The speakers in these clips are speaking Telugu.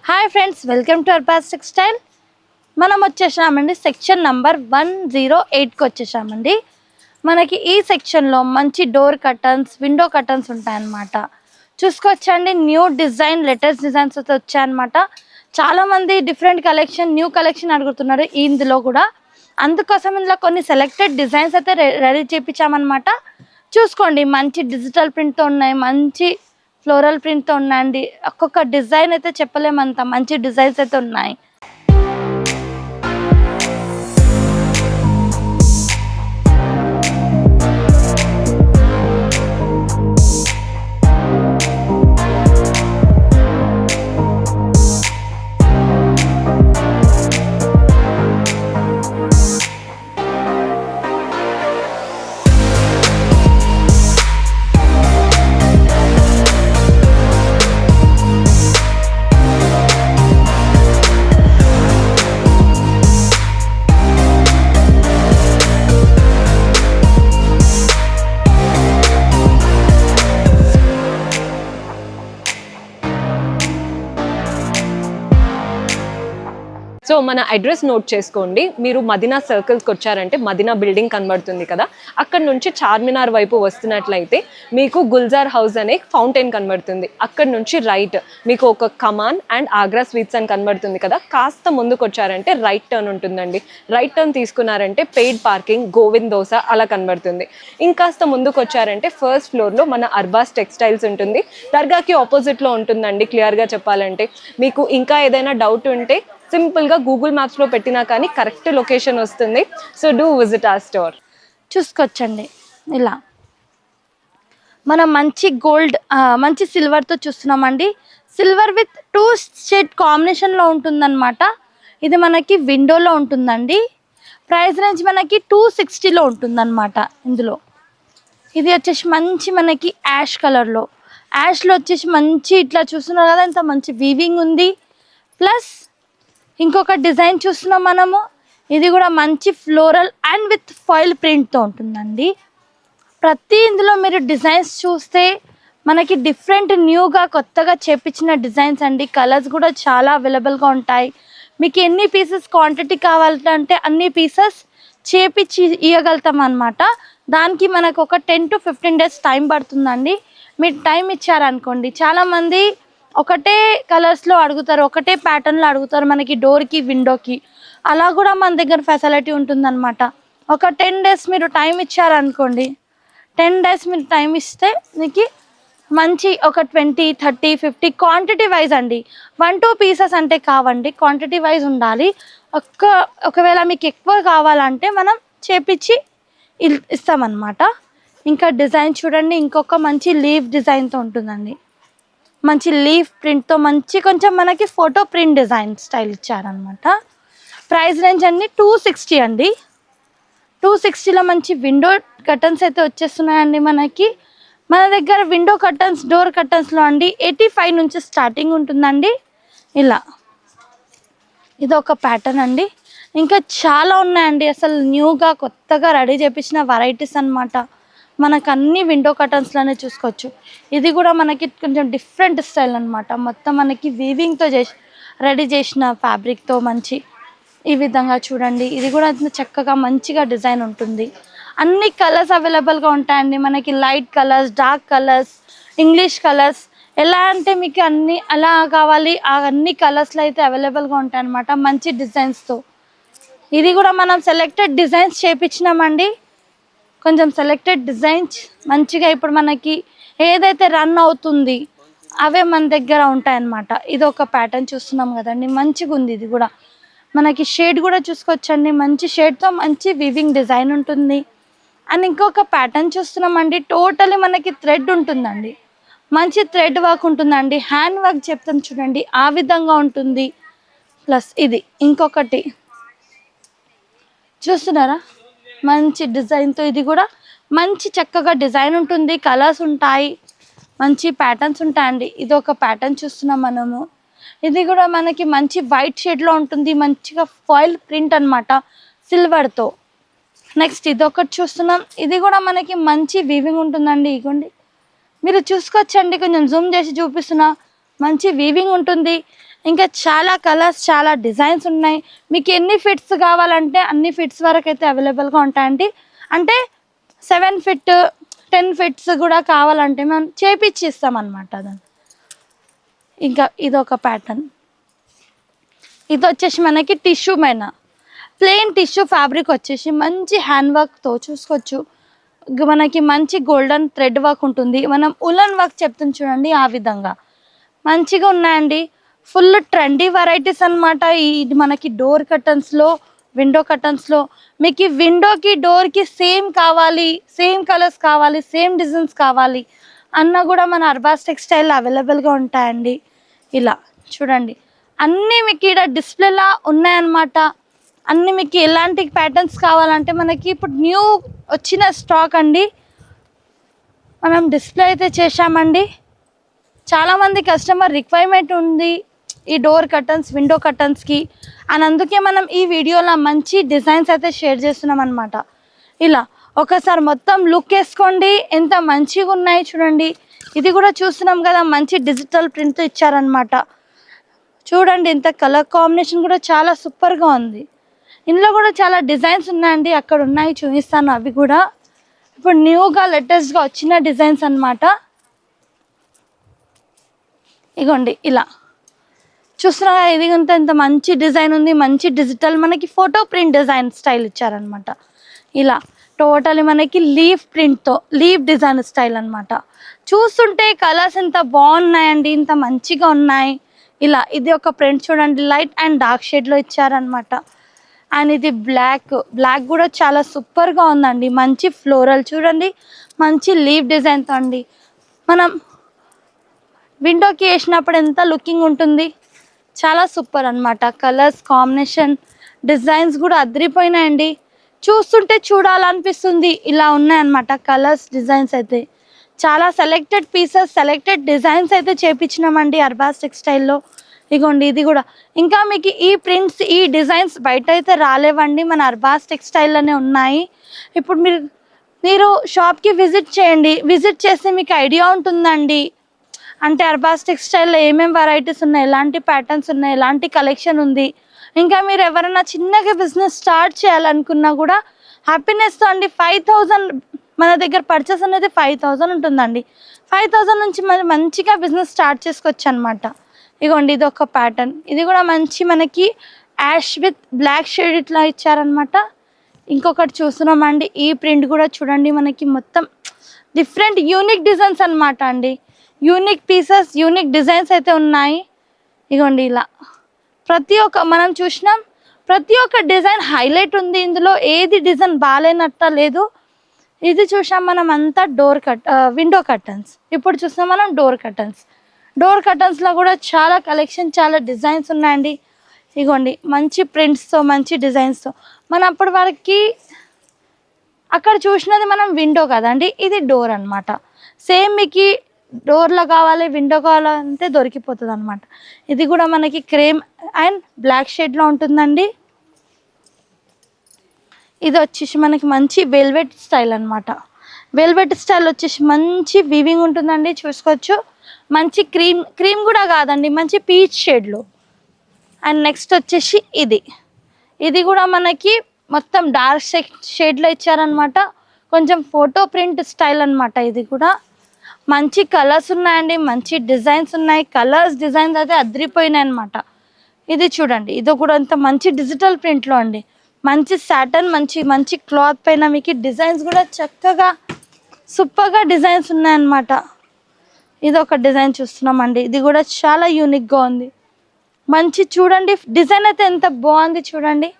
Hi friends, welcome to Arbaz textile. మనం వచ్చేసామండి సెక్షన్ నంబర్ 108కి వచ్చేసామండి. మనకి ఈ సెక్షన్లో మంచి డోర్ కర్టన్స్, విండో కర్టన్స్ ఉంటాయన్నమాట. చూసుకోవచ్చండి, న్యూ డిజైన్, లేటెస్ట్ డిజైన్స్ అయితే వచ్చాయన్నమాట. చాలామంది డిఫరెంట్ కలెక్షన్, న్యూ కలెక్షన్ అడుగుతున్నారు ఇందులో కూడా. అందుకోసం ఇందులో కొన్ని సెలెక్టెడ్ డిజైన్స్ అయితే రెడీ చేయించామన్నమాట. చూసుకోండి, మంచి డిజిటల్ ప్రింట్తో ఉన్నాయి, మంచి ఫ్లోరల్ ప్రింట్తో ఉన్నాయండి. ఒక్కొక్క డిజైన్ అయితే చెప్పలేమంత మంచి డిజైన్స్ అయితే ఉన్నాయి. సో మన అడ్రస్ నోట్ చేసుకోండి. మీరు మదీనా సర్కిల్స్కి వచ్చారంటే మదీనా బిల్డింగ్ కనబడుతుంది కదా, అక్కడ నుంచి చార్మినార్ వైపు వస్తున్నట్లయితే మీకు గుల్జార్ హౌస్ అనే ఫౌంటైన్ కనబడుతుంది. అక్కడ నుంచి రైట్ మీకు ఒక కమాన్ అండ్ ఆగ్రా స్వీట్స్ అని కనబడుతుంది కదా, కాస్త ముందుకు వచ్చారంటే రైట్ టర్న్ ఉంటుందండి. రైట్ టర్న్ తీసుకున్నారంటే పెయిడ్ పార్కింగ్, గోవింద్ దోస అలా కనబడుతుంది. ఇంకాస్త ముందుకు వచ్చారంటే ఫస్ట్ ఫ్లోర్లో మన అర్బాస్ టెక్స్టైల్స్ ఉంటుంది. దర్గాకి ఆపోజిట్లో ఉంటుందండి. క్లియర్గా చెప్పాలంటే మీకు ఇంకా ఏదైనా డౌట్ ఉంటే సింపుల్గా గూగుల్ మ్యాప్స్లో పెట్టినా కానీ కరెక్ట్ లొకేషన్ వస్తుంది. సో డూ విజిట్ ఆ స్టోర్. చూసుకోవచ్చండి, ఇలా మనం మంచి గోల్డ్, మంచి సిల్వర్తో చూస్తున్నామండి. సిల్వర్ విత్ 2 షేడ్ కాంబినేషన్లో ఉంటుందన్నమాట. ఇది మనకి విండోలో ఉంటుందండి. ప్రైస్ రేంజ్ మనకి 260లో ఉంటుందన్నమాట. ఇందులో ఇది వచ్చేసి మంచి మనకి యాష్ కలర్లో, యాష్లో వచ్చేసి మంచి ఇట్లా చూస్తున్నారు కదా, ఇంత మంచి వీవింగ్ ఉంది. ప్లస్ ఇంకొక డిజైన్ చూస్తున్నాం మనము. ఇది కూడా మంచి ఫ్లోరల్ అండ్ విత్ ఫాయిల్ ప్రింట్తో ఉంటుందండి. ప్రతి ఇందులో మీరు డిజైన్స్ చూస్తే మనకి డిఫరెంట్ న్యూగా కొత్తగా చేపించిన డిజైన్స్ అండి. కలర్స్ కూడా చాలా అవైలబుల్గా ఉంటాయి. మీకు ఎన్ని పీసెస్ క్వాంటిటీ కావాలంటే అన్ని పీసెస్ చేపించి ఇవ్వగలుగుతాం అన్నమాట. దానికి మనకు ఒక 10 to 15 days టైం పడుతుందండి. మీరు టైం ఇచ్చారనుకోండి, చాలామంది ఒకటే కలర్స్లో అడుగుతారు, ఒకటే ప్యాటర్న్లో అడుగుతారు మనకి డోర్కి, విండోకి. అలా కూడా మన దగ్గర ఫెసిలిటీ ఉంటుందన్నమాట. ఒక 10 days మీరు టైం ఇచ్చారనుకోండి, 10 days మీరు టైం ఇస్తే మీకు మంచి ఒక 20, 30, 50 క్వాంటిటీ వైజ్ అండి. 1-2 పీసెస్ అంటే కావండి, క్వాంటిటీ వైజ్ ఉండాలి. ఒకవేళ మీకు ఎక్కువ కావాలంటే మనం చేపించి ఇస్తామన్నమాట. ఇంకా డిజైన్ చూడండి, ఇంకొక మంచి లీఫ్ డిజైన్తో ఉంటుందండి. మంచి లీఫ్ ప్రింట్తో మంచి కొంచెం మనకి ఫోటో ప్రింట్ డిజైన్ స్టైల్ ఇచ్చారనమాట. ప్రైస్ రేంజ్ అన్ని 260 అండి. 260లో మంచి విండో కర్టన్స్ అయితే వచ్చేస్తున్నాయండి మనకి. మన దగ్గర విండో కర్టన్స్, డోర్ కర్టన్స్లో అండి 85 నుంచి స్టార్టింగ్ ఉంటుందండి. ఇలా ఇది ఒక ప్యాటర్న్ అండి. ఇంకా చాలా ఉన్నాయండి, అసలు న్యూగా కొత్తగా రెడీ చేపించిన వెరైటీస్ అనమాట. మనకు అన్ని విండో కర్టన్స్లోనే చూసుకోవచ్చు. ఇది కూడా మనకి కొంచెం డిఫరెంట్ స్టైల్ అనమాట. మొత్తం మనకి వీవింగ్తో రెడీ చేసిన ఫ్యాబ్రిక్తో మంచి ఈ విధంగా చూడండి. ఇది కూడా చక్కగా మంచిగా డిజైన్ ఉంటుంది. అన్ని కలర్స్ అవైలబుల్గా ఉంటాయండి మనకి. Light colours, dark colours, English colours, ఎలా అంటే మీకు అన్ని ఎలా కావాలి ఆ అన్ని కలర్స్లో అయితే అవైలబుల్గా ఉంటాయి అన్నమాట, మంచి డిజైన్స్తో. ఇది కూడా మనం సెలెక్టెడ్ డిజైన్స్ చేయించినామండి. కొంచెం సెలెక్టెడ్ డిజైన్స్ మంచిగా ఇప్పుడు మనకి ఏదైతే రన్ అవుతుంది అవే మన దగ్గర ఉంటాయన్నమాట. ఇది ఒక ప్యాటర్న్ చూస్తున్నాం కదండి, మంచిగా ఉంది. ఇది కూడా మనకి షేడ్ కూడా చూసుకోవచ్చండి, మంచి షేడ్తో మంచి వివింగ్ డిజైన్ ఉంటుంది. అండ్ ఇంకొక ప్యాటర్న్ చూస్తున్నామండి, టోటలీ మనకి థ్రెడ్ ఉంటుందండి, మంచి థ్రెడ్ వర్క్ ఉంటుందండి. హ్యాండ్ వర్క్ చెప్తాం చూడండి, ఆ విధంగా ఉంటుంది. ప్లస్ ఇది ఇంకొకటి చూస్తున్నారా, మంచి డిజైన్తో. ఇది కూడా మంచి చక్కగా డిజైన్ ఉంటుంది, కలర్స్ ఉంటాయి, మంచి ప్యాటర్న్స్ ఉంటాయండి. ఇది ఒక ప్యాటర్న్ చూస్తున్నాం మనము. ఇది కూడా మనకి మంచి వైట్ షేడ్లో ఉంటుంది, మంచిగా ఫాయిల్ ప్రింట్ అనమాట సిల్వర్తో. నెక్స్ట్ ఇది ఒకటి చూస్తున్నాం, ఇది కూడా మనకి మంచి వీవింగ్ ఉంటుందండి. ఇగోండి మీరు చూసుకోవచ్చండి, కొంచెం జూమ్ చేసి చూపిస్తున్నా, మంచి వీవింగ్ ఉంటుంది. ఇంకా చాలా కలర్స్, చాలా డిజైన్స్ ఉన్నాయి. మీకు ఎన్ని ఫిట్స్ కావాలంటే అన్ని ఫిట్స్ వరకు అయితే అవైలబుల్గా ఉంటాయండి. అంటే 7 ఫిట్ 10 ఫిట్స్ కూడా కావాలంటే మనం చేపించి ఇస్తాం అనమాట. దాన్ని ఇంకా ఇదొక ప్యాటర్న్. ఇది వచ్చేసి మనకి టిష్యూ మైన ప్లెయిన్ టిష్యూ ఫ్యాబ్రిక్ వచ్చేసి మంచి హ్యాండ్ వర్క్తో చూసుకోవచ్చు. మనకి మంచి గోల్డెన్ థ్రెడ్ వర్క్ ఉంటుంది. మనం ఉలన్ వర్క్ చెప్తుంది చూడండి, ఆ విధంగా మంచిగా ఉన్నాయండి. ఫుల్ ట్రెండీ వెరైటీస్ అనమాట. ఇది మనకి డోర్ కర్టన్స్లో, విండో కర్టన్స్లో మీకు విండోకి డోర్కి సేమ్ కావాలి, సేమ్ కలర్స్ కావాలి, సేమ్ డిజైన్స్ కావాలి అన్న కూడా మన అర్బాస్ టెక్స్టైల్ అవైలబుల్గా ఉంటాయండి. ఇలా చూడండి అన్నీ మీకు ఇక్కడ డిస్ప్లేలా ఉన్నాయన్నమాట. అన్నీ మీకు ఎలాంటి ప్యాటర్న్స్ కావాలంటే మనకి ఇప్పుడు న్యూ వచ్చిన స్టాక్ అండి, మనం డిస్ప్లే అయితే చేశామండి. చాలామంది కస్టమర్ రిక్వైర్మెంట్ ఉంది ఈ డోర్ కర్టన్స్, విండో కర్టన్స్కి అని, అందుకే మనం ఈ వీడియోలో మంచి డిజైన్స్ అయితే షేర్ చేస్తున్నాం అనమాట. ఇలా ఒకసారి మొత్తం లుక్ వేసుకోండి, ఎంత మంచిగా ఉన్నాయి చూడండి. ఇది కూడా చూస్తున్నాం కదా, మంచి డిజిటల్ ప్రింట్ ఇచ్చారనమాట. చూడండి ఇంత కలర్ కాంబినేషన్ కూడా చాలా సూపర్గా ఉంది. ఇందులో కూడా చాలా డిజైన్స్ ఉన్నాయండి, అక్కడ ఉన్నాయి చూపిస్తాను. అవి కూడా ఇప్పుడు న్యూగా లేటెస్ట్గా వచ్చిన డిజైన్స్ అన్నమాట. ఇగోండి ఇలా చూస్తున్నారా, ఇది ఇంత మంచి డిజైన్ ఉంది, మంచి డిజిటల్ మనకి ఫోటో ప్రింట్ డిజైన్ స్టైల్ ఇచ్చారనమాట. ఇలా టోటలీ మనకి లీఫ్ ప్రింట్తో లీఫ్ డిజైన్ స్టైల్ అనమాట. చూస్తుంటే కలర్స్ ఎంత బాగున్నాయండి, ఇంత మంచిగా ఉన్నాయి. ఇలా ఇది ఒక ప్రింట్ చూడండి, లైట్ అండ్ డార్క్ షేడ్లో ఇచ్చారనమాట. అండ్ ఇది బ్లాక్ కూడా చాలా సూపర్గా ఉందండి. మంచి ఫ్లోరల్ చూడండి, మంచి లీఫ్ డిజైన్తో అండి. మనం విండోకి వేసినప్పుడు ఎంత లుకింగ్ ఉంటుంది, చాలా సూపర్ అనమాట. కలర్స్ కాంబినేషన్ డిజైన్స్ కూడా అదిరిపోయినాయండి. చూస్తుంటే చూడాలనిపిస్తుంది, ఇలా ఉన్నాయన్నమాట కలర్స్ డిజైన్స్ అయితే. చాలా సెలెక్టెడ్ పీసెస్, సెలెక్టెడ్ డిజైన్స్ అయితే చేపించినామండి అర్బాస్ టెక్స్టైల్లో. ఇగోండి ఇది కూడా. ఇంకా మీకు ఈ ప్రింట్స్, ఈ డిజైన్స్ బయట అయితే రాలేవండి, మన అర్బాస్ టెక్స్టైల్లోనే ఉన్నాయి. ఇప్పుడు మీరు షాప్కి విజిట్ చేయండి, విజిట్ చేస్తే మీకు ఐడియా ఉంటుందండి. అంటే అర్బాస్ టెక్స్టైల్లో ఏమేమి వెరైటీస్ ఉన్నాయి, ఎలాంటి ప్యాటర్న్స్ ఉన్నాయి, ఎలాంటి కలెక్షన్ ఉంది. ఇంకా మీరు ఎవరైనా చిన్నగా బిజినెస్ స్టార్ట్ చేయాలనుకున్నా కూడా హ్యాపీనెస్తో అండి 5000 మన దగ్గర పర్చేస్ అనేది 5000 ఉంటుందండి. 5000 నుంచి మరి మంచిగా బిజినెస్ స్టార్ట్ చేసుకోవచ్చు అనమాట. ఇగోండి ఇది ఒక ప్యాటర్న్, ఇది కూడా మంచి మనకి యాష్ విత్ బ్లాక్ షేడ్ ఇట్లా ఇచ్చారనమాట. ఇంకొకటి చూస్తున్నామండి, ఈ ప్రింట్ కూడా చూడండి, మనకి మొత్తం డిఫరెంట్ యూనిక్ డిజైన్స్ అనమాట అండి. యూనిక్ పీసెస్, యూనిక్ డిజైన్స్ అయితే ఉన్నాయి. ఇగోండి ఇలా ప్రతి ఒక్క మనం చూసినాం, ప్రతి ఒక్క డిజైన్ హైలైట్ ఉంది. ఇందులో ఏది డిజైన్ బాగాలేనట్ట లేదు. ఇది చూసాం మనం అంతా విండో కర్టన్స్. ఇప్పుడు చూస్తాం మనం డోర్ కర్టన్స్. డోర్ కర్టన్స్లో కూడా చాలా కలెక్షన్, చాలా డిజైన్స్ ఉన్నాయండి. ఇగోండి మంచి ప్రింట్స్తో, మంచి డిజైన్స్తో. మనం అప్పటి వరకు అక్కడ చూసినది మనం విండో కదండి, ఇది డోర్ అనమాట. సేమ్ మీకు డోర్లో కావాలి, విండో కావాలంటే దొరికిపోతుంది అనమాట. ఇది కూడా మనకి క్రీమ్ అండ్ బ్లాక్ షేడ్లో ఉంటుందండి. ఇది వచ్చేసి మనకి మంచి వెల్వెట్ స్టైల్ అనమాట. వెల్వెట్ స్టైల్ వచ్చేసి మంచి వీవింగ్ ఉంటుందండి, చూసుకోవచ్చు. మంచి క్రీమ్ కూడా కాదండి, మంచి పీచ్ షేడ్లో. అండ్ నెక్స్ట్ వచ్చేసి ఇది కూడా మనకి మొత్తం డార్క్ షేడ్లో ఇచ్చారనమాట. కొంచెం ఫోటో ప్రింట్ స్టైల్ అనమాట. ఇది కూడా మంచి కలర్స్ ఉన్నాయండి, మంచి డిజైన్స్ ఉన్నాయి. కలర్స్ డిజైన్స్ అయితే అదిరిపోయినాయి అనమాట. ఇది చూడండి, ఇది కూడా అంత మంచి డిజిటల్ ప్రింట్లో అండి. మంచి సాటన్, మంచి క్లాత్ పైన మీకు డిజైన్స్ కూడా చక్కగా సూపర్గా డిజైన్స్ ఉన్నాయన్నమాట. ఇది ఒక డిజైన్ చూస్తున్నామండి, ఇది కూడా చాలా యూనిక్గా ఉంది. మంచి చూడండి డిజైన్ అయితే ఎంత బాగుంది చూడండి.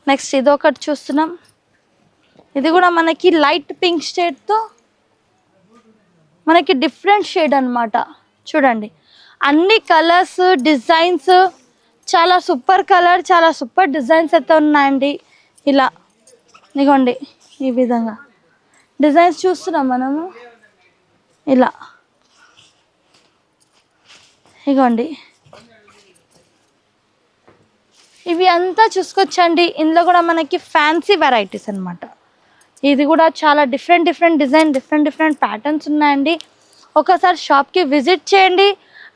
నెక్స్ట్ ఇది ఒకటి చూస్తున్నాం, ఇది కూడా మనకి లైట్ పింక్ షేడ్తో మనకి డిఫరెంట్ షేడ్ అనమాట. చూడండి అన్ని కలర్స్, డిజైన్స్ చాలా సూపర్ కలర్, చాలా సూపర్ డిజైన్స్ అయితే ఉన్నాయండి. ఇలా ఇదిగోండి ఈ విధంగా డిజైన్స్ చూస్తున్నాం మనము. ఇలా ఇగోండి ఇవి అంతా చూసుకొచ్చండి. ఇందులో కూడా మనకి ఫ్యాన్సీ వెరైటీస్ అనమాట. ఇది కూడా చాలా డిఫరెంట్ డిజైన్, డిఫరెంట్ ప్యాటర్న్స్ ఉన్నాయండి. ఒకసారి షాప్కి విజిట్ చేయండి.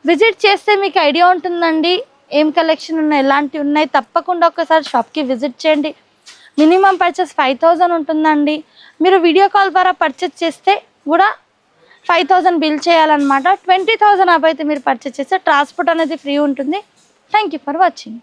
విజిట్ చేస్తే మీకు ఐడియా ఉంటుందండి ఏం కలెక్షన్ ఉన్నాయి, ఎలాంటివి ఉన్నాయి. తప్పకుండా ఒకసారి షాప్కి విజిట్ చేయండి. మినిమం పర్చేస్ 5000 ఉంటుందండి. మీరు వీడియో కాల్ ద్వారా పర్చేస్ చేస్తే కూడా 5000 బిల్ చేయాలన్నమాట. 20,000 అప్ అయితే మీరు పర్చేస్ చేస్తే ట్రాన్స్పోర్ట్ అనేది ఫ్రీ ఉంటుంది. Thank you for watching.